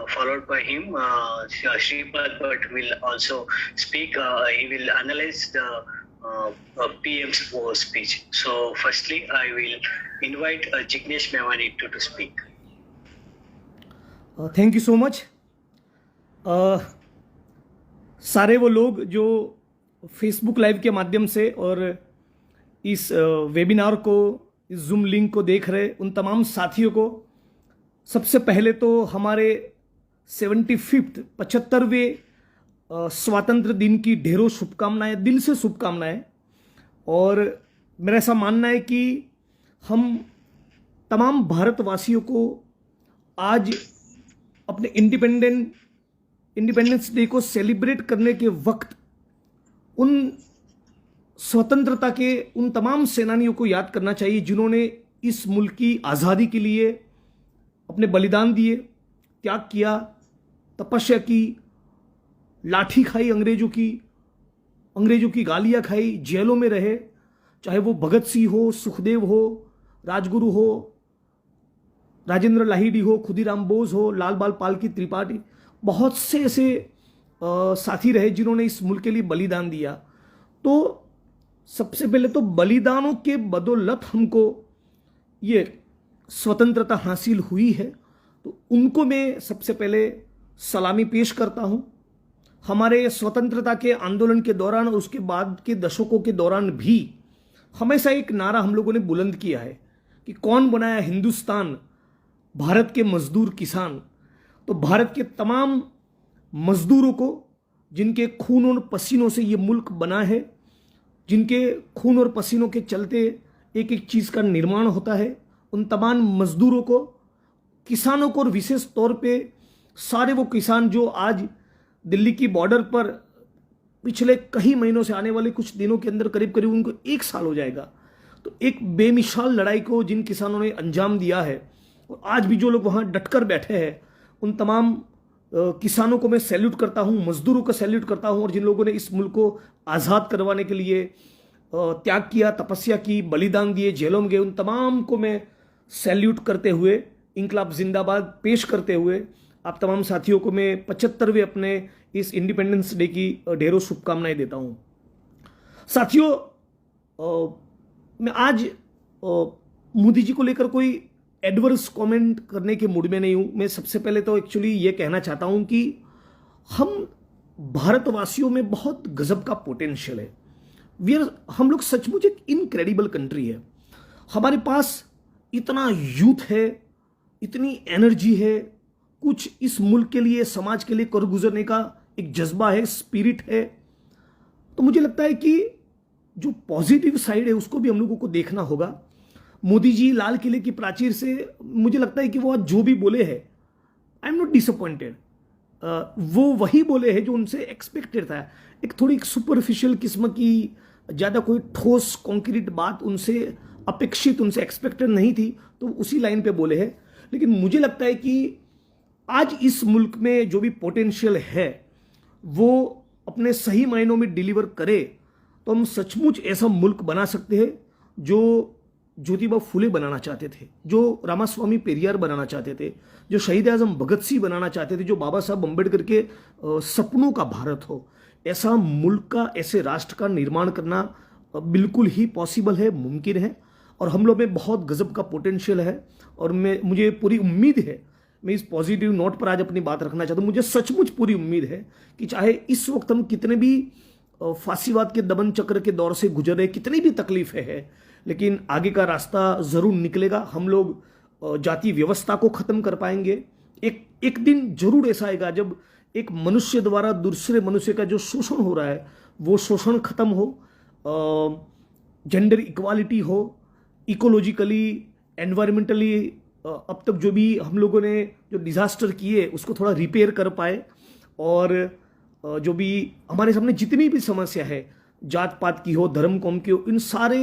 followed by him, Shripad Bhatt will also speak. He will analyze the PM's speech. So, firstly, I will invite Jignesh Mevani to speak. Thank you so much. सारे वो लोग जो Facebook live के माध्यम से और इस webinar को, इस जूम लिंक को देख रहे उन तमाम साथियों को सबसे पहले तो हमारे 75वें स्वातंत्र दिन की ढेरों शुभकामनाएं, दिल से शुभकामनाएं। और मेरा ऐसा मानना है कि हम तमाम भारतवासियों को आज अपने इंडिपेंडेंस डे को सेलिब्रेट करने के वक्त उन स्वतंत्रता के उन तमाम सेनानियों को याद करना चाहिए जिन्होंने इस मुल्क की आज़ादी के लिए अपने बलिदान दिए, त्याग किया, तपस्या की, लाठी खाई अंग्रेजों की गालियां खाई, जेलों में रहे, चाहे वो भगत सिंह हो, सुखदेव हो, राजगुरु हो, राजेंद्र लाहिड़ी हो, खुदीराम बोस हो, लाल बाल पालकी त्रिपाठी, बहुत से ऐसे साथी रहे जिन्होंने इस मुल्क के लिए बलिदान दिया। तो सबसे पहले तो बलिदानों के बदौलत हमको ये स्वतंत्रता हासिल हुई है, तो उनको मैं सबसे पहले सलामी पेश करता हूं। हमारे स्वतंत्रता के आंदोलन के दौरान और उसके बाद के दशकों के दौरान भी हमेशा एक नारा हम लोगों ने बुलंद किया है कि कौन बनाया हिंदुस्तान, भारत के मजदूर किसान। तो भारत के तमाम मजदूरों को, जिनके खून और पसीनों से ये मुल्क बना है, जिनके खून और पसीनों के चलते एक एक चीज़ का निर्माण होता है, उन तमाम मजदूरों को, किसानों को, और विशेष तौर पे सारे वो किसान जो आज दिल्ली की बॉर्डर पर पिछले कई महीनों से, आने वाले कुछ दिनों के अंदर करीब करीब उनको 1 साल हो जाएगा, तो एक बेमिसाल लड़ाई को जिन किसानों ने अंजाम दिया है और आज भी जो लोग वहाँ डटकर बैठे हैं, उन तमाम किसानों को मैं सैल्यूट करता हूँ, मजदूरों को सैल्यूट करता हूँ। और जिन लोगों ने इस मुल्क को आज़ाद करवाने के लिए त्याग किया, तपस्या की, बलिदान दिए, जेलों में गए, उन तमाम को मैं सैल्यूट करते हुए, इंकलाब जिंदाबाद पेश करते हुए आप तमाम साथियों को मैं 75वें अपने इस इंडिपेंडेंस डे की ढेरों शुभकामनाएं देता हूँ। साथियों, मैं आज मोदी जी को लेकर कोई एडवर्स कमेंट करने के मूड में नहीं हूं। मैं सबसे पहले तो एक्चुअली ये कहना चाहता हूं कि हम भारतवासियों में बहुत गजब का पोटेंशियल है। हम लोग सचमुच एक इनक्रेडिबल कंट्री है। हमारे पास इतना यूथ है, इतनी एनर्जी है, कुछ इस मुल्क के लिए, समाज के लिए कर गुजरने का एक जज्बा है, स्पिरिट है। तो मुझे लगता है कि जो पॉजिटिव साइड है उसको भी हम लोगों को देखना होगा। मोदी जी लाल किले की प्राचीर से, मुझे लगता है कि वो आज जो भी बोले हैं, आई एम नॉट डिसअपॉइंटेड। वो वही बोले हैं जो उनसे एक्सपेक्टेड था। एक थोड़ी सुपरफिशियल किस्म की, ज़्यादा कोई ठोस कॉन्क्रीट बात उनसे अपेक्षित, उनसे एक्सपेक्टेड नहीं थी, तो उसी लाइन पे बोले हैं। लेकिन मुझे लगता है कि आज इस मुल्क में जो भी पोटेंशियल है वो अपने सही मायनों में डिलीवर करे तो हम सचमुच ऐसा मुल्क बना सकते हैं जो ज्योतिबा फुले बनाना चाहते थे, जो रामास्वामी पेरियार बनाना चाहते थे, जो शहीद आजम भगत सिंह बनाना चाहते थे, जो बाबा साहब अम्बेडकर के सपनों का भारत हो। ऐसा मुल्क का, ऐसे राष्ट्र का निर्माण करना बिल्कुल ही पॉसिबल है, मुमकिन है। और हम लोग में बहुत गजब का पोटेंशियल है और मुझे पूरी उम्मीद है, मैं इस पॉजिटिव नोट पर आज अपनी बात रखना चाहता हूँ। मुझे सचमुच पूरी उम्मीद है कि चाहे इस वक्त हम कितने भी फांसीवाद के दमन चक्र के दौर से गुजर रहे, कितनी भी तकलीफें हैं, लेकिन आगे का रास्ता जरूर निकलेगा। हम लोग जाति व्यवस्था को खत्म कर पाएंगे। एक दिन जरूर ऐसा आएगा जब एक मनुष्य द्वारा दूसरे मनुष्य का जो शोषण हो रहा है वो शोषण खत्म हो, जेंडर इक्वालिटी हो, इकोलॉजिकली, एनवायरमेंटली अब तक जो भी हम लोगों ने जो डिजास्टर किए उसको थोड़ा रिपेयर कर पाए, और जो भी हमारे सामने जितनी भी समस्या है, जात पात की हो, धर्म कौम की हो, इन सारे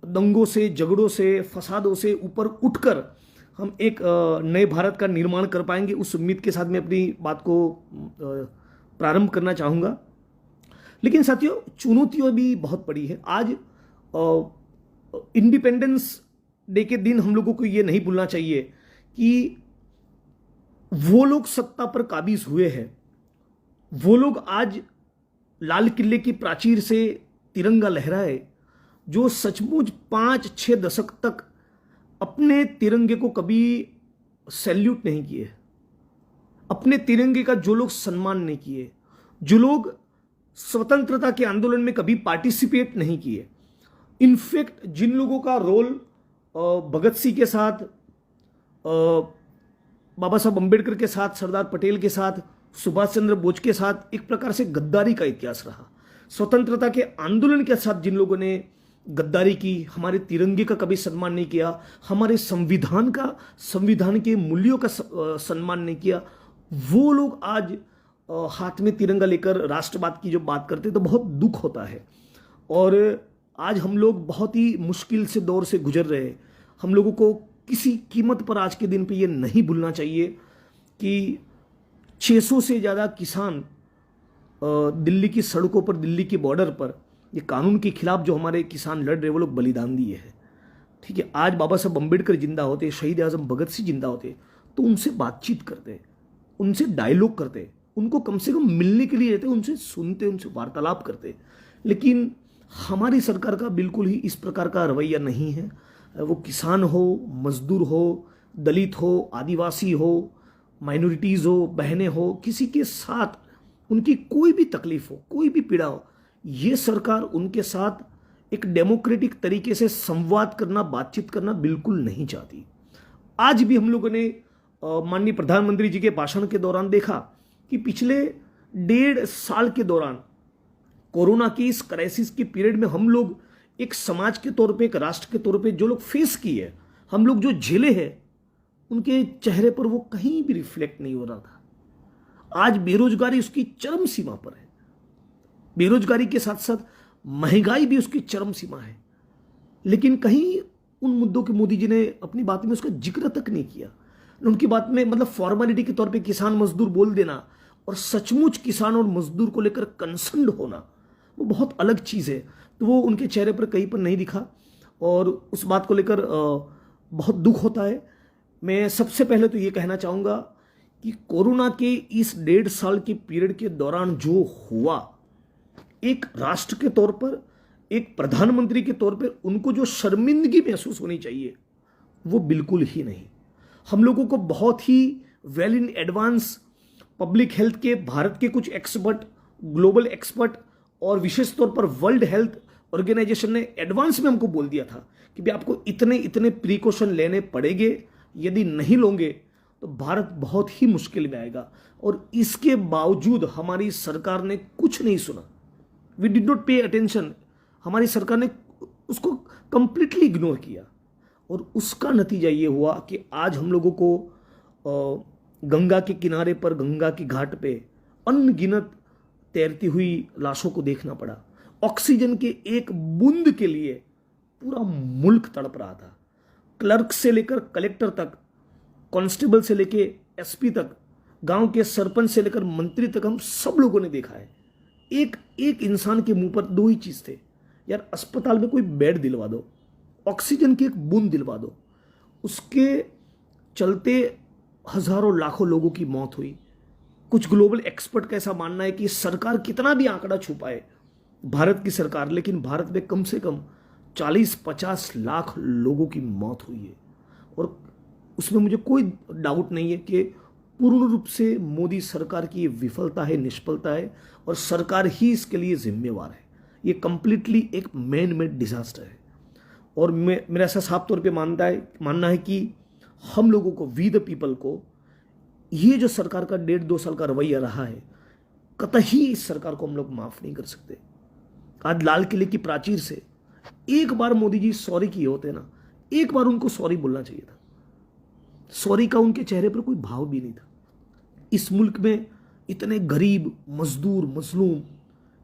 दंगों से, झगड़ों से, फसादों से ऊपर उठकर हम एक नए भारत का निर्माण कर पाएंगे। उस उम्मीद के साथ मैं अपनी बात को प्रारंभ करना चाहूँगा। लेकिन साथियों, चुनौतियाँ भी बहुत बड़ी है। आज इंडिपेंडेंस डे के दिन हम लोगों को ये नहीं भूलना चाहिए कि वो लोग सत्ता पर काबिज हुए हैं, वो लोग आज लाल किले की प्राचीर से तिरंगा लहराए जो सचमुच 5-6 दशक तक अपने तिरंगे को कभी सैल्यूट नहीं किए, अपने तिरंगे का जो लोग सम्मान नहीं किए, जो लोग स्वतंत्रता के आंदोलन में कभी पार्टिसिपेट नहीं किए, इनफैक्ट जिन लोगों का रोल भगत सिंह के साथ, बाबा साहब अंबेडकर के साथ, सरदार पटेल के साथ, सुभाष चंद्र बोस के साथ एक प्रकार से गद्दारी का इतिहास रहा, स्वतंत्रता के आंदोलन के साथ जिन लोगों ने गद्दारी की, हमारे तिरंगे का कभी सम्मान नहीं किया, हमारे संविधान के मूल्यों का सम्मान नहीं किया, वो लोग आज हाथ में तिरंगा लेकर राष्ट्रवाद की जो बात करते तो बहुत दुख होता है। और आज हम लोग बहुत ही मुश्किल से दौर से गुजर रहे हैं। हम लोगों को किसी कीमत पर आज के दिन पे ये नहीं भूलना चाहिए कि 600 से ज़्यादा किसान दिल्ली की सड़कों पर, दिल्ली की बॉर्डर पर ये कानून के खिलाफ जो हमारे किसान लड़ रहे वो लोग बलिदान दिए हैं। ठीक है, आज बाबा साहब अंबेडकर जिंदा होते, शहीद आजम भगत सिंह जिंदा होते तो उनसे बातचीत करते, उनसे डायलॉग करते, उनको कम से कम मिलने के लिए रहते, उनसे सुनते, उनसे वार्तालाप करते। लेकिन हमारी सरकार का बिल्कुल ही इस प्रकार का रवैया नहीं है। वो किसान हो, मजदूर हो, दलित हो, आदिवासी हो, माइनॉरिटीज़ हो, बहनें हो, किसी के साथ उनकी कोई भी तकलीफ हो, कोई भी पीड़ा हो, ये सरकार उनके साथ एक डेमोक्रेटिक तरीके से संवाद करना, बातचीत करना बिल्कुल नहीं चाहती। आज भी हम लोगों ने माननीय प्रधानमंत्री जी के भाषण के दौरान देखा कि पिछले 1.5 साल के दौरान कोरोना की इस क्राइसिस के पीरियड में हम लोग एक समाज के तौर पे, एक राष्ट्र के तौर पे जो लोग फेस किए, हम लोग जो झेले हैं, उनके चेहरे पर वो कहीं भी रिफ्लेक्ट नहीं हो रहा था। आज बेरोजगारी उसकी चरम सीमा पर है, बेरोजगारी के साथ साथ महंगाई भी उसकी चरम सीमा है, लेकिन कहीं उन मुद्दों के मोदी जी ने अपनी बात में उसका जिक्र तक नहीं किया। उनकी बात में मतलब फॉर्मेलिटी के तौर पे किसान मजदूर बोल देना और सचमुच किसान और मजदूर को लेकर कंसर्न्ड होना वो बहुत अलग चीज़ है। तो वो उनके चेहरे पर कहीं पर नहीं दिखा और उस बात को लेकर बहुत दुख होता है। मैं सबसे पहले तो ये कहना चाहूँगा कि कोरोना के इस 1.5 साल के पीरियड के दौरान जो हुआ, एक राष्ट्र के तौर पर, एक प्रधानमंत्री के तौर पर उनको जो शर्मिंदगी महसूस होनी चाहिए वो बिल्कुल ही नहीं। हम लोगों को बहुत ही well in advance public health के भारत के कुछ एक्सपर्ट, ग्लोबल एक्सपर्ट और विशेष तौर पर वर्ल्ड हेल्थ ऑर्गेनाइजेशन ने एडवांस में हमको बोल दिया था कि भाई आपको इतने इतने प्रिकॉशन लेने पड़ेंगे, यदि नहीं लोगे तो भारत बहुत ही मुश्किल में आएगा। और इसके बावजूद हमारी सरकार ने कुछ नहीं सुना, we did not pay attention. हमारी सरकार ने उसको कंप्लीटली इग्नोर किया और उसका नतीजा ये हुआ कि आज हम लोगों को गंगा के किनारे पर, गंगा की घाट पे अनगिनत तैरती हुई लाशों को देखना पड़ा। ऑक्सीजन के एक बूंद के लिए पूरा मुल्क तड़प रहा था। क्लर्क से लेकर कलेक्टर तक, कांस्टेबल से लेकर एसपी तक, गांव के सरपंच से लेकर मंत्री तक, हम सब लोगों ने देखा है। एक एक इंसान के मुंह पर 2 ही चीज थे, यार अस्पताल में कोई बेड दिलवा दो, ऑक्सीजन की एक बूंद दिलवा दो। उसके चलते हजारों लाखों लोगों की मौत हुई। कुछ ग्लोबल एक्सपर्ट का ऐसा मानना है कि सरकार कितना भी आंकड़ा छुपाए, भारत की सरकार, लेकिन भारत में कम से कम 40-50 लाख लोगों की मौत हुई है। और उसमें मुझे कोई डाउट नहीं है कि पूर्ण रूप से मोदी सरकार की ये विफलता है, निष्फलता है और सरकार ही इसके लिए जिम्मेवार है। ये कंप्लीटली एक मैन मेड डिजास्टर है। और मेरा ऐसा साफ तौर पे मानना है कि हम लोगों को, वी द पीपल को, ये जो सरकार का 1.5-2 साल का रवैया रहा है, कतई इस सरकार को हम लोग माफ नहीं कर सकते। आज लाल किले की प्राचीर से एक बार मोदी जी सॉरी किए होते ना, एक बार उनको सॉरी बोलना चाहिए था। सॉरी का उनके चेहरे पर कोई भाव भी नहीं था। इस मुल्क में इतने गरीब, मजदूर, मजलूम,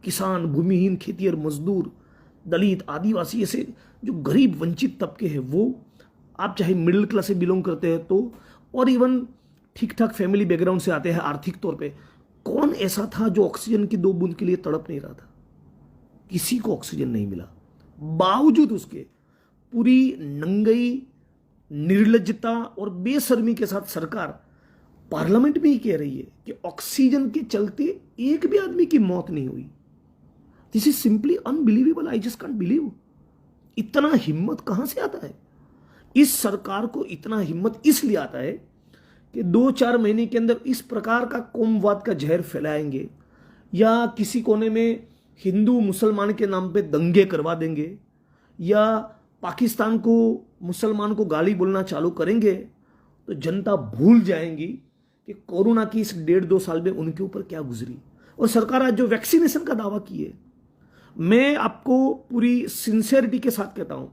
किसान, भूमिहीन, खेतिहर मजदूर, दलित, आदिवासी, ऐसे जो गरीब वंचित तबके हैं, वो आप चाहे मिडिल क्लास से बिलोंग करते हैं तो, और इवन ठीक ठाक फैमिली बैकग्राउंड से आते हैं आर्थिक तौर पे, कौन ऐसा था जो ऑक्सीजन की 2 बूंद के लिए तड़प नहीं रहा था? किसी को ऑक्सीजन नहीं मिला। बावजूद उसके पूरी नंगई, निर्लज्जता और बेशर्मी के साथ सरकार पार्लियामेंट में ही कह रही है कि ऑक्सीजन के चलते एक भी आदमी की मौत नहीं हुई। This is simply unbelievable, I just can't believe. इतना हिम्मत कहां से आता है? इस सरकार को इतना हिम्मत इसलिए आता है कि 2-4 महीने के अंदर इस प्रकार का कौमवाद का जहर फैलाएंगे, या किसी कोने में हिंदू मुसलमान के नाम पे दंगे करवा देंगे, या पाकिस्तान को मुसलमान को गाली बोलना चालू करेंगे, तो जनता भूल जाएंगी कि कोरोना की इस 1.5-2 साल में उनके ऊपर क्या गुजरी। और सरकार आज जो वैक्सीनेशन का दावा की है, मैं आपको पूरी सिंसियरिटी के साथ कहता हूं,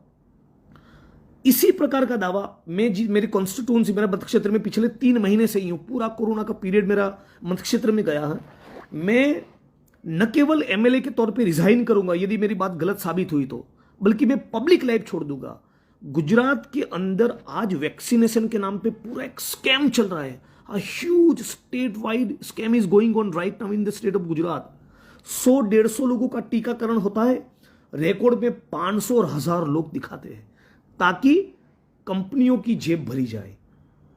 इसी प्रकार का दावा मेरी कॉन्स्टिट्यूंसी, मेरा मतक्षेत्र में पिछले 3 महीने से ही हूं, पूरा कोरोना का पीरियड मेरा मतक्षेत्र में गया है। मैं न केवल एमएलए के तौर पे रिजाइन करूंगा यदि मेरी बात गलत साबित हुई तो, बल्कि मैं पब्लिक लाइफ छोड़ दूंगा। गुजरात के अंदर आज वैक्सीनेशन के नाम पे पूरा एक स्कैम चल रहा है। A huge state wide scam is going on right now in the state of Gujarat. 100-150 लोगों का टीकाकरण होता है, रिकॉर्ड में 500 और 1000 लोग दिखाते हैं, ताकि कंपनियों की जेब भरी जाए।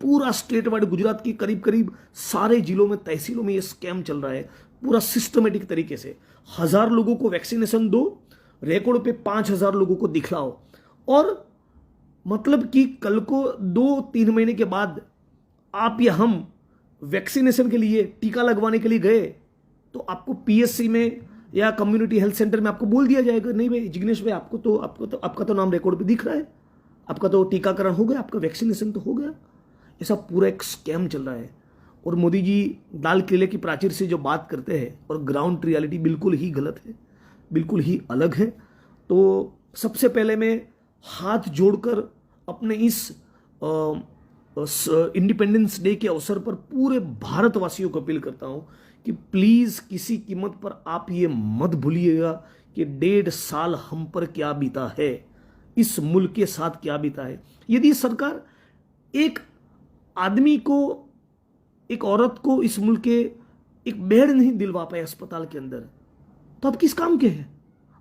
पूरा स्टेट वाइड गुजरात की करीब करीब सारे जिलों में, तहसीलों में ये स्कैम चल रहा है पूरा सिस्टमेटिक तरीके से। 1000 लोगों को वैक्सीनेशन दो, रिकॉर्ड पे 5000 लोगों को दिखलाओ, और मतलब कि कल को 2-3 महीने के बाद आप या हम वैक्सीनेशन के लिए, टीका लगवाने के लिए गए, तो आपको पीएससी में या कम्युनिटी हेल्थ सेंटर में आपको बोल दिया जाएगा, नहीं भाई जिग्नेश भाई आपका तो नाम रिकॉर्ड पे दिख रहा है, आपका तो टीकाकरण हो गया, आपका वैक्सीनेशन तो हो गया। ऐसा पूरा एक स्कैम चल रहा है। और मोदी जी लाल किले की प्राचीर से जो बात करते हैं और ग्राउंड रियलिटी बिल्कुल ही गलत है, बिल्कुल ही अलग है। तो सबसे पहले मैं हाथ जोड़कर अपने इस इंडिपेंडेंस डे के अवसर पर पूरे भारतवासियों को अपील करता हूं कि प्लीज किसी कीमत पर आप ये मत भूलिएगा कि 1.5 साल हम पर क्या बीता है, इस मुल्क के साथ क्या बीता है। यदि सरकार एक आदमी को, एक औरत को इस मुल्क के एक बेड नहीं दिलवा पाए अस्पताल के अंदर, तो आप किस काम के हैं?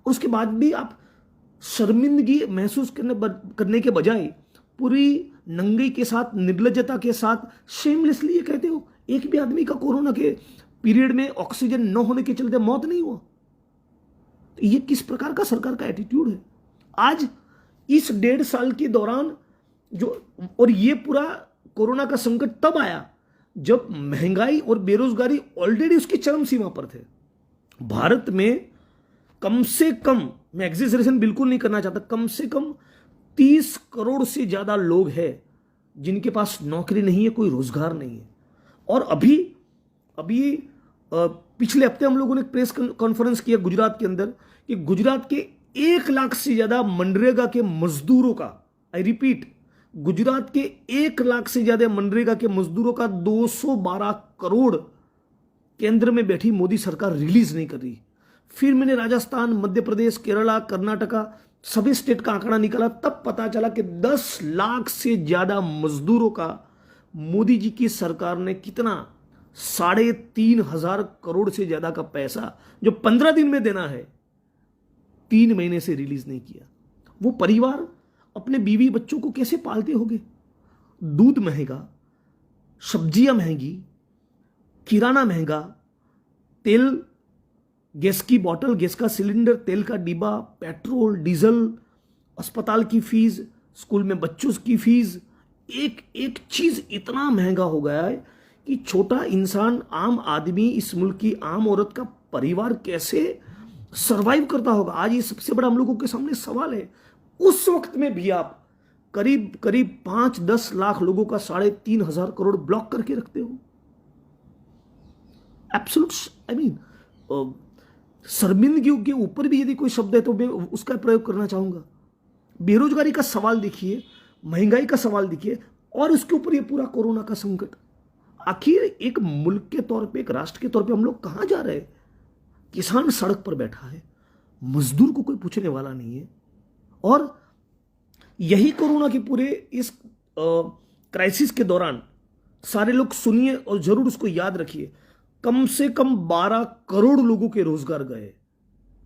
और उसके बाद भी आप शर्मिंदगी महसूस करने के बजाय पूरी नंगी के साथ, निर्लज्जता के साथ, शेमलेसली ये कहते हो एक भी आदमी का कोरोना के पीरियड में ऑक्सीजन न होने के चलते मौत नहीं हुआ। तो ये किस प्रकार का सरकार का एटीट्यूड है? आज इस 1.5 साल के दौरान जो, और ये पूरा कोरोना का संकट तब आया जब महंगाई और बेरोजगारी ऑलरेडी उसकी चरम सीमा पर थे। भारत में कम से कम, मैं एग्जेजरेशन बिल्कुल नहीं करना चाहता, कम से कम 30 करोड़ से ज्यादा लोग हैं जिनके पास नौकरी नहीं है, कोई रोजगार नहीं है। और अभी पिछले हफ्ते हम लोगों ने प्रेस कॉन्फ्रेंस किया गुजरात के अंदर कि गुजरात के 1 लाख से ज्यादा मनरेगा के मजदूरों का, आई रिपीट, गुजरात के 1 लाख से ज्यादा मनरेगा के मजदूरों का 212 करोड़ केंद्र में बैठी मोदी सरकार रिलीज नहीं कर रही। फिर मैंने राजस्थान, मध्य प्रदेश, केरला, कर्नाटका सभी स्टेट का आंकड़ा निकाला, तब पता चला कि 10 लाख से ज्यादा मजदूरों का मोदी जी की सरकार ने कितना, 3,500 करोड़ से ज्यादा का पैसा जो 15 दिन में देना है, 3 महीने से रिलीज नहीं किया। वो परिवार अपने बीवी बच्चों को कैसे पालते होंगे? दूध महंगा, सब्जियां महंगी, किराना महंगा, तेल, गैस की बोतल, गैस का सिलेंडर, तेल का डिब्बा, पेट्रोल, डीजल, अस्पताल की फीस, स्कूल में बच्चों की फीस, एक एक चीज इतना महंगा हो गया है कि छोटा इंसान, आम आदमी, इस मुल्क की आम औरत का परिवार कैसे सरवाइव करता होगा? आज ये सबसे बड़ा हम लोगों के सामने सवाल है। उस वक्त में भी आप करीब 5-10 लाख लोगों का 3,500 करोड़ ब्लॉक करके रखते हो। एब्सोल्यूट, आई मीन, शर्मिंदगी के ऊपर भी यदि कोई शब्द है तो मैं उसका प्रयोग करना चाहूंगा। बेरोजगारी का सवाल देखिए, महंगाई का सवाल देखिए, और उसके ऊपर ये पूरा कोरोना का संकट। आखिर एक मुल्क के तौर पे, एक राष्ट्र के तौर पे हम लोग कहां जा रहे हैं? किसान सड़क पर बैठा है, मजदूर को कोई पूछने वाला नहीं है। और यही कोरोना के पूरे इस क्राइसिस के दौरान सारे लोग सुनिए और जरूर उसको याद रखिए, कम से कम 12 करोड़ लोगों के रोजगार गए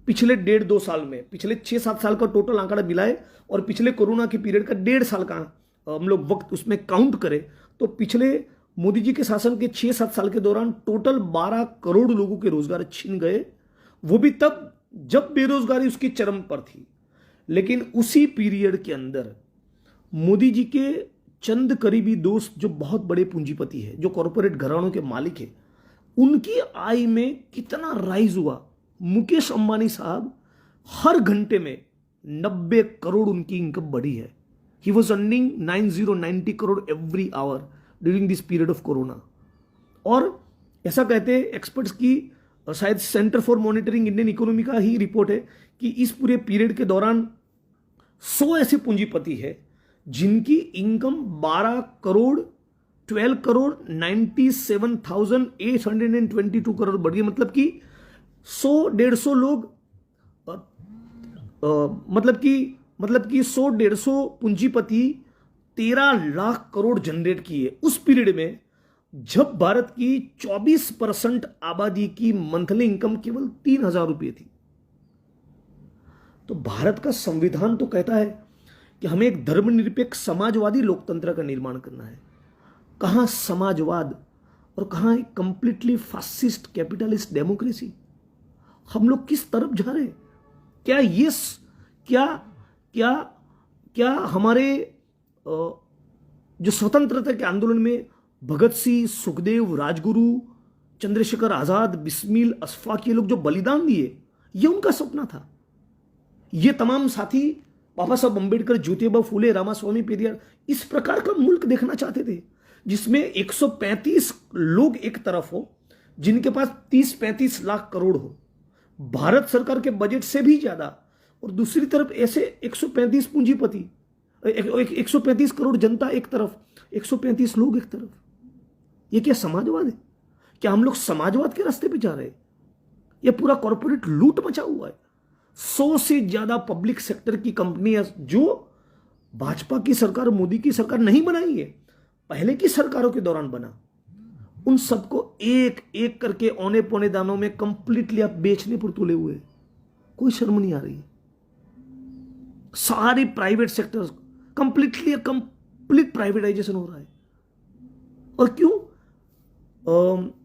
पिछले 1.5-2 साल में। पिछले 6-7 साल का टोटल आंकड़ा मिलाए और पिछले कोरोना के पीरियड का 1.5 साल का हम लोग वक्त उसमें काउंट करें तो पिछले मोदी जी के शासन के 6-7 साल के दौरान टोटल 12 करोड़ लोगों के रोजगार छीन गए, वो भी तब जब बेरोजगारी उसकी चरम पर थी। लेकिन उसी पीरियड के अंदर मोदी जी के चंद करीबी दोस्त जो बहुत बड़े पूंजीपति है, जो कॉरपोरेट घरानों के मालिक है, उनकी आय में कितना राइज हुआ। मुकेश अंबानी साहब हर घंटे में 90 करोड़ उनकी इनकम बढ़ी है। He was earning 90 crore every hour during this period of corona. और ऐसा कहते हैं एक्सपर्ट्स की, शायद centre for monitoring Indian economy का ही रिपोर्ट है कि इस पूरे पीरियड के दौरान 100 ऐसे पूंजीपति है जिनकी इनकम 12 करोड़ 12 करोड़ 97,822 करोड़ बढ़ी है। मतलब कि 100-150 लोग मतलब कि 100-150 पूंजीपति 13 लाख करोड़ जनरेट किए उस पीरियड में, जब भारत की 24% आबादी की मंथली इनकम केवल 3,000 रुपये थी। तो भारत का संविधान तो कहता है कि हमें एक धर्मनिरपेक्ष समाजवादी लोकतंत्र का निर्माण करना है। कहां समाजवाद और कहां एक कंप्लीटली फासिस्ट कैपिटलिस्ट डेमोक्रेसी? हम लोग किस तरफ जा रहे हैं? क्या ये क्या हमारे जो स्वतंत्रता के आंदोलन में भगत सिंह, सुखदेव, राजगुरु, चंद्रशेखर आजाद, बिस्मिल, अशफाक, ये लोग जो बलिदान दिए, ये उनका सपना था? ये तमाम साथी बाबा साहब अम्बेडकर, ज्योतिबा फूले, रामास्वामी पेरियार इस प्रकार का मुल्क देखना चाहते थे जिसमें 135 लोग एक तरफ हो, जिनके पास 30-35 लाख करोड़ हो, भारत सरकार के बजट से भी ज्यादा, और दूसरी तरफ ऐसे 135 पूंजीपति, 135 करोड़ जनता एक तरफ, 135 लोग एक तरफ। ये क्या समाजवाद है? क्या हम लोग समाजवाद के रास्ते पे जा रहे हैं? यह पूरा कॉर्पोरेट लूट मचा हुआ है। 100 से ज्यादा पब्लिक सेक्टर की कंपनियां जो भाजपा की सरकार, मोदी की सरकार नहीं बनाई है, पहले की सरकारों के दौरान बना, उन सबको एक एक करके औने पौने दानों में कंप्लीटली आप बेचने पर तुले हुए। कोई शर्म नहीं आ रही। सारे प्राइवेट सेक्टर कंप्लीट प्राइवेटाइजेशन हो रहा है। और क्यों?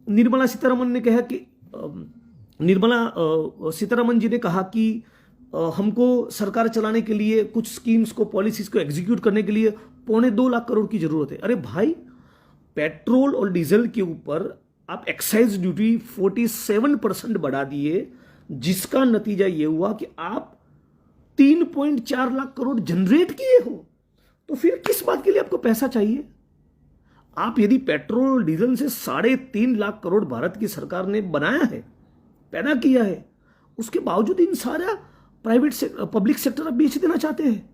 निर्मला सीतारमन ने कहा कि सीतारमन जी ने कहा कि हमको सरकार चलाने के लिए, कुछ स्कीम्स को, पॉलिसीज को एग्जीक्यूट करने के लिए 2.25 लाख करोड़ की जरूरत है। अरे भाई, पेट्रोल और डीजल के ऊपर आप एक्साइज ड्यूटी 47% बढ़ा दिए, जिसका नतीजा यह हुआ कि आप 3.4 लाख करोड़ जनरेट किए हो। तो फिर किस बात के लिए आपको पैसा चाहिए? आप यदि पेट्रोल डीजल से 3.5 लाख करोड़ भारत की सरकार ने बनाया है, पैदा किया है, उसके बावजूद इन सारा पब्लिक सेक्टर आप बेच देना चाहते हैं।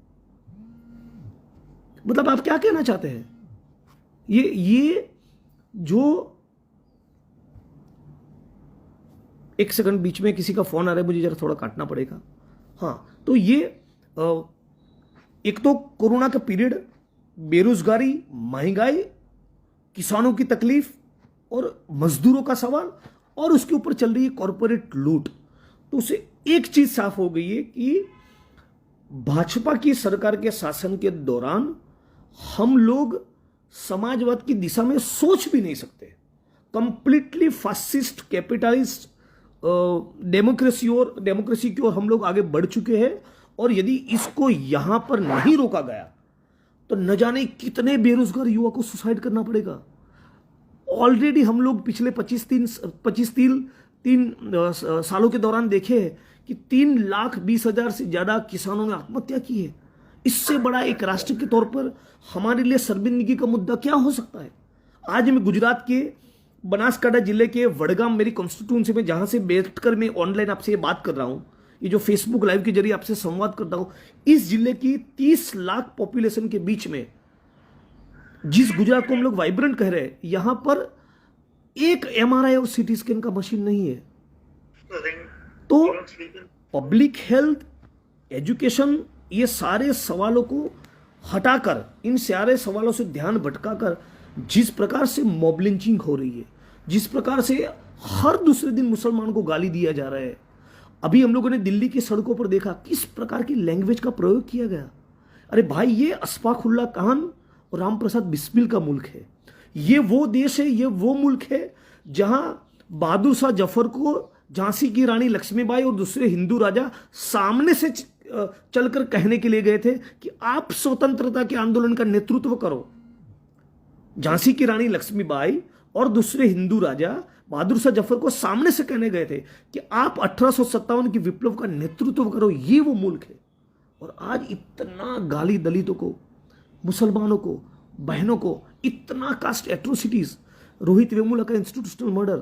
मतलब आप क्या कहना चाहते हैं? ये जो, एक सेकंड, बीच में किसी का फोन आ रहा है, मुझे जरा थोड़ा काटना पड़ेगा। हाँ, तो ये एक तो कोरोना का पीरियड, बेरोजगारी, महंगाई, किसानों की तकलीफ और मजदूरों का सवाल, और उसके ऊपर चल रही है कॉर्पोरेट लूट। तो उसे एक चीज साफ हो गई है कि भाजपा की सरकार के शासन के दौरान हम लोग समाजवाद की दिशा में सोच भी नहीं सकते। कंप्लीटली फासिस्ट कैपिटलिस्ट डेमोक्रेसी की ओर हम लोग आगे बढ़ चुके हैं। और यदि इसको यहां पर नहीं रोका गया तो न जाने कितने बेरोजगार युवा को सुसाइड करना पड़ेगा। ऑलरेडी हम लोग पिछले 25 सालों के दौरान देखे हैं कि 3,20,000 से ज्यादा किसानों ने आत्महत्या की है। इससे बड़ा एक राष्ट्र के तौर पर हमारे लिए शर्मिंदगी का मुद्दा क्या हो सकता है? आज मैं गुजरात के बनासकांठा जिले के वडगाम, मेरी कॉन्स्टिट्यूंसी में, जहां से बैठकर मैं ऑनलाइन आपसे ये बात कर रहा हूं, ये जो फेसबुक लाइव के जरिए आपसे संवाद करता हूं, इस जिले की 30 लाख पॉपुलेशन के बीच में, जिस गुजरात को हम लोग वाइब्रेंट कह रहे हैं, यहां पर एक MRI और CT स्कैन का मशीन नहीं है। तो पब्लिक हेल्थ, एजुकेशन, ये सारे सवालों को हटाकर, इन सारे सवालों से ध्यान भटकाकर जिस प्रकार से मॉब लिंचिंग हो रही है, जिस प्रकार से हर दूसरे दिन मुसलमान को गाली दिया जा रहा है, अभी हम लोगों ने दिल्ली की सड़कों पर देखा किस प्रकार की लैंग्वेज का प्रयोग किया गया। अरे भाई, ये अशफाक उल्लाह खान और राम प्रसाद बिस्मिल का मुल्क है। ये वो देश है, ये वो मुल्क है जहां बहादुर शाह जफर को झांसी की रानी लक्ष्मीबाई और दूसरे हिंदू राजा सामने से चलकर कहने के लिए गए थे कि आप स्वतंत्रता के आंदोलन का नेतृत्व करो। झांसी की रानी लक्ष्मीबाई और दूसरे हिंदू राजा बहादुर शाह जफर को सामने से कहने गए थे कि आप 1857 की विप्लव का नेतृत्व करो। ये वो मुल्क है। और आज इतना गाली दलितों को, मुसलमानों को, बहनों को, इतना कास्ट एट्रोसिटीज, रोहित वेमुला का इंस्टीट्यूशनल मर्डर,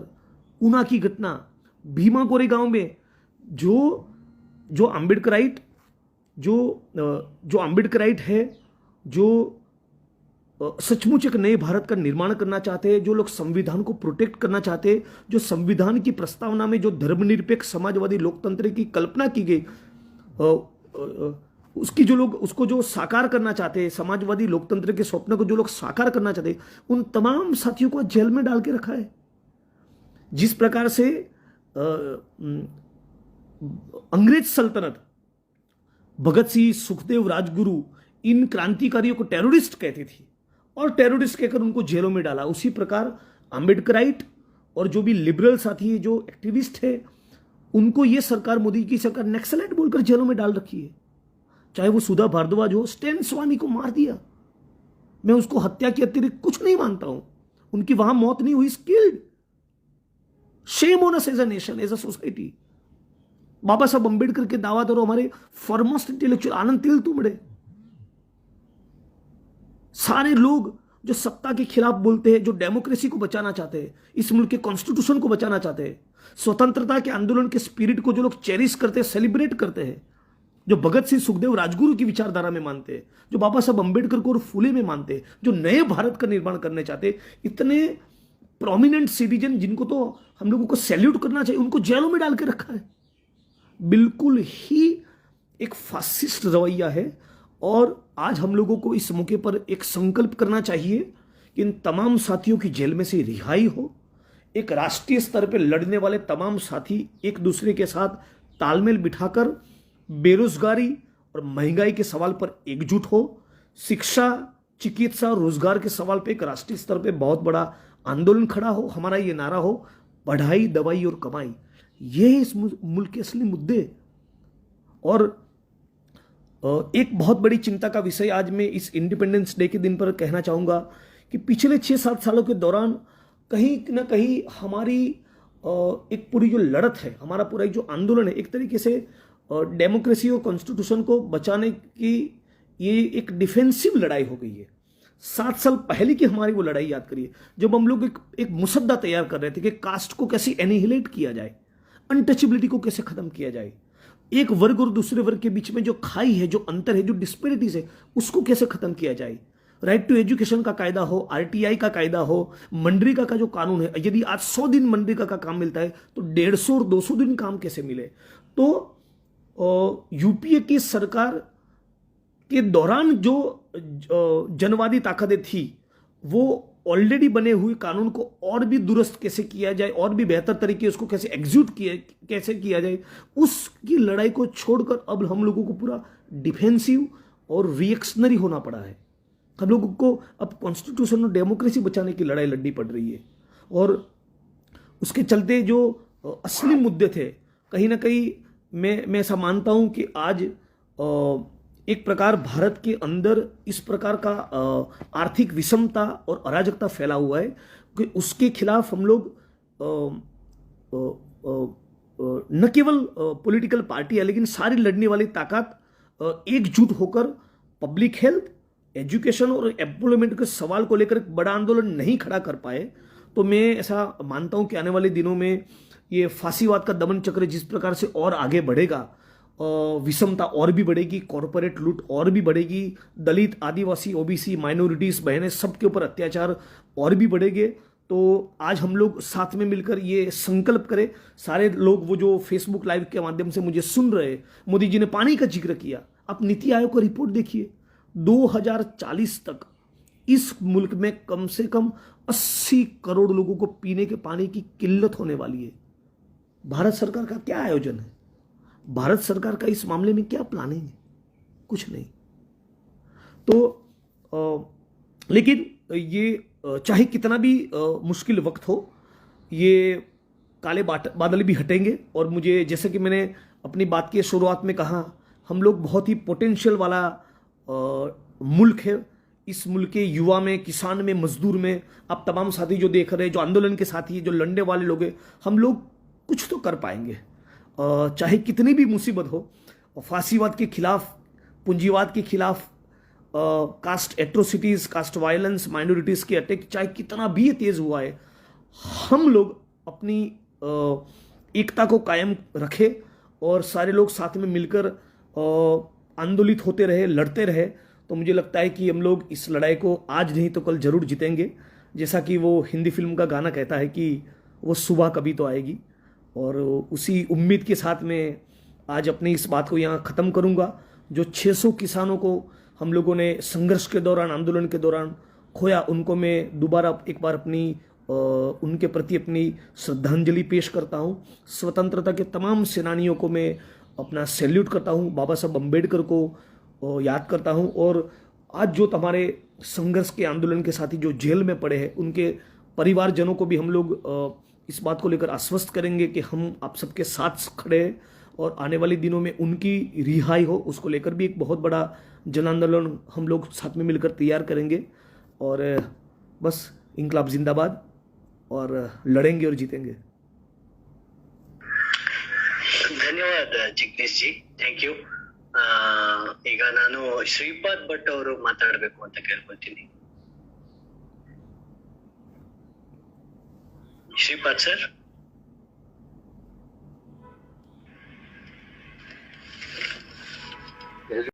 ऊना की घटना, भीमा कोरेगांव में जो अम्बेडकराइट है, जो सचमुच एक नए भारत का निर्माण करना चाहते हैं, जो लोग संविधान को प्रोटेक्ट करना चाहते हैं, जो संविधान की प्रस्तावना में जो धर्मनिरपेक्ष समाजवादी लोकतंत्र की कल्पना की गई, उसकी जो लोग उसको जो साकार करना चाहते हैं, समाजवादी लोकतंत्र के स्वप्न को जो लोग साकार करना चाहते हैं, उन तमाम साथियों को जेल में डाल के रखा है। जिस प्रकार से अंग्रेज सल्तनत भगत सिंह, सुखदेव, राजगुरु इन क्रांतिकारियों को टेररिस्ट कहती थी और टेररिस्ट कहकर उनको जेलों में डाला, उसी प्रकार अम्बेडकराइट और जो भी लिबरल साथी है, जो एक्टिविस्ट है, उनको ये सरकार, मोदी की सरकार नक्सलाइट बोलकर जेलों में डाल रखी है। चाहे वो सुधा भारद्वाज हो, स्टैन स्वामी को मार दिया, मैं उसको हत्या के अतिरिक्त कुछ नहीं मानता हूं, उनकी वहां मौत नहीं हुई, skilled. Shame on us as a nation, as a society. Baba Saheb Ambedkar के दावादार हमारे फॉरमोस्ट इंटेलेक्चुअल आनंद तेलतुंबड़े, सारे लोग जो सत्ता के खिलाफ बोलते हैं, जो डेमोक्रेसी को बचाना चाहते हैं, इस मुल्क के कॉन्स्टिट्यूशन को बचाना चाहते हैं, स्वतंत्रता के आंदोलन के स्पिरिट को जो लोग चेरिश करते हैं, सेलिब्रेट करते हैं, जो भगत सिंह, सुखदेव, राजगुरु की विचारधारा में मानते हैं, जो बाबा साहब अंबेडकर को और फुले में मानते हैं, जो नए भारत का निर्माण करने चाहते हैं, इतने प्रोमिनेंट सिटीजन जिनको तो हम लोगों को सैल्यूट करना चाहिए, उनको जेलों में डाल के रखा है। बिल्कुल ही एक फासिस्ट रवैया है। और आज हम लोगों को इस मौके पर एक संकल्प करना चाहिए कि इन तमाम साथियों की जेल में से रिहाई हो। एक राष्ट्रीय स्तर पर लड़ने वाले तमाम साथी एक दूसरे के साथ तालमेल बिठाकर बेरोजगारी और महंगाई के सवाल पर एकजुट हो। शिक्षा, चिकित्सा और रोजगार के सवाल पर एक राष्ट्रीय स्तर पर बहुत बड़ा आंदोलन खड़ा हो। हमारा ये नारा हो, पढ़ाई, दवाई और कमाई। ये है इस मुल्क के असली मुद्दे। और एक बहुत बड़ी चिंता का विषय आज मैं इस इंडिपेंडेंस डे के दिन पर कहना चाहूँगा कि पिछले 6-7 सालों के दौरान कहीं ना कहीं हमारी एक पूरी जो लड़त है, हमारा पूरा जो आंदोलन है, एक तरीके से डेमोक्रेसी और कॉन्स्टिट्यूशन को बचाने की ये एक डिफेंसिव लड़ाई हो गई है। 7 साल पहले की हमारी वो लड़ाई याद करिए, जब हम लोग एक मुसद्दा तैयार कर रहे थे कि कास्ट को कैसे एनिहिलेट किया जाए, अनटचेबिलिटी को कैसे खत्म किया जाए, एक वर्ग और दूसरे वर्ग के बीच में जो खाई है, जो अंतर है, जो डिस्पेरिटीज है, उसको कैसे खत्म किया जाए। राइट टू एजुकेशन का कायदा हो, आरटीआई का कायदा हो, मनरेगा का जो कानून है, यदि आज 100 दिन मनरेगा का काम मिलता है तो 150 और 200 दिन काम कैसे मिले। तो यूपीए की सरकार के दौरान जो जनवादी ताकतें थी, वो ऑलरेडी बने हुए कानून को और भी दुरुस्त कैसे किया जाए, और भी बेहतर तरीके उसको कैसे कैसे किया जाए, उसकी लड़ाई को छोड़कर अब हम लोगों को पूरा डिफेंसिव और रिएक्शनरी होना पड़ा है। हम लोगों को अब कॉन्स्टिट्यूशन और डेमोक्रेसी बचाने की लड़ाई लड़नी पड़ रही है। और उसके चलते जो असली मुद्दे थे, कहीं ना कहीं मैं ऐसा मानता हूं कि आज एक प्रकार भारत के अंदर इस प्रकार का आर्थिक विषमता और अराजकता फैला हुआ है कि उसके खिलाफ हम लोग न केवल पॉलिटिकल पार्टी है, लेकिन सारी लड़ने वाली ताकत एकजुट होकर पब्लिक हेल्थ, एजुकेशन और एम्प्लॉयमेंट के सवाल को लेकर एक बड़ा आंदोलन नहीं खड़ा कर पाए। तो मैं ऐसा मानता हूं कि आने वाले दिनों में ये फांसीवाद का दमन चक्र जिस प्रकार से और आगे बढ़ेगा, विषमता और भी बढ़ेगी, कॉरपोरेट लूट और भी बढ़ेगी, दलित, आदिवासी, ओबीसी, माइनॉरिटीज, बहनें, सबके ऊपर अत्याचार और भी बढ़ेंगे। तो आज हम लोग साथ में मिलकर ये संकल्प करें, सारे लोग वो जो फेसबुक लाइव के माध्यम से मुझे सुन रहे, मोदी जी ने पानी का जिक्र किया, आप नीति आयोग का रिपोर्ट देखिए, 2040 तक इस मुल्क में कम से कम 80 करोड़ लोगों को पीने के पानी की किल्लत होने वाली है। भारत सरकार का क्या आयोजन है, भारत सरकार का इस मामले में क्या प्लानिंग है? कुछ नहीं। तो लेकिन ये चाहे कितना भी मुश्किल वक्त हो, ये काले बादल भी हटेंगे। और मुझे, जैसे कि मैंने अपनी बात की शुरुआत में कहा, हम लोग बहुत ही पोटेंशियल वाला मुल्क है। इस मुल्क के युवा में, किसान में, मजदूर में, आप तमाम साथी जो देख रहे हैं, जो आंदोलन के साथी, जो लड़ने वाले लोग हैं, हम लोग कुछ तो कर पाएंगे। चाहे कितनी भी मुसीबत हो, फांसीवाद के खिलाफ, पूंजीवाद के खिलाफ, caste atrocities, caste violence, minorities के अटैक चाहे कितना भी तेज हुआ है, हम लोग अपनी एकता को कायम रखें और सारे लोग साथ में मिलकर आंदोलित होते रहे, लड़ते रहे, तो मुझे लगता है कि हम लोग इस लड़ाई को आज नहीं तो कल जरूर जीतेंगे। जैसा कि वो हिंदी फिल्म का गाना कहता है कि वो सुबह कभी तो आएगी। और उसी उम्मीद के साथ में आज अपनी इस बात को यहाँ ख़त्म करूँगा। जो 600 किसानों को हम लोगों ने संघर्ष के दौरान, आंदोलन के दौरान खोया, उनको मैं दोबारा एक बार उनके प्रति अपनी श्रद्धांजलि पेश करता हूँ। स्वतंत्रता के तमाम सेनानियों को मैं अपना सैल्यूट करता हूँ, बाबा साहब अम्बेडकर को याद करता हूँ। और आज जो हमारे संघर्ष के आंदोलन के साथी जो जेल में पड़े हैं, उनके परिवारजनों को भी हम लोग इस बात को लेकर आश्वस्त करेंगे कि हम आप सबके साथ खड़े हैं और आने वाले दिनों में उनकी रिहाई हो, उसको लेकर भी एक बहुत बड़ा जन आंदोलन हम लोग साथ में मिलकर तैयार करेंगे। और बस इंकलाब जिंदाबाद, और लड़ेंगे और जीतेंगे। ಧನ್ಯವಾದ ಜಿಗ್ನೇಶ್ ಜಿ, ಥ್ಯಾಂಕ್ ಯು. ಈಗ ನಾನು ಶ್ರೀಪಾದ್ ಭಟ್ ಅವರು ಮಾತಾಡಬೇಕು ಅಂತ ಕೇಳ್ಕೊಳ್ತೀನಿ. ಶ್ರೀಪಾದ್ ಸರ್.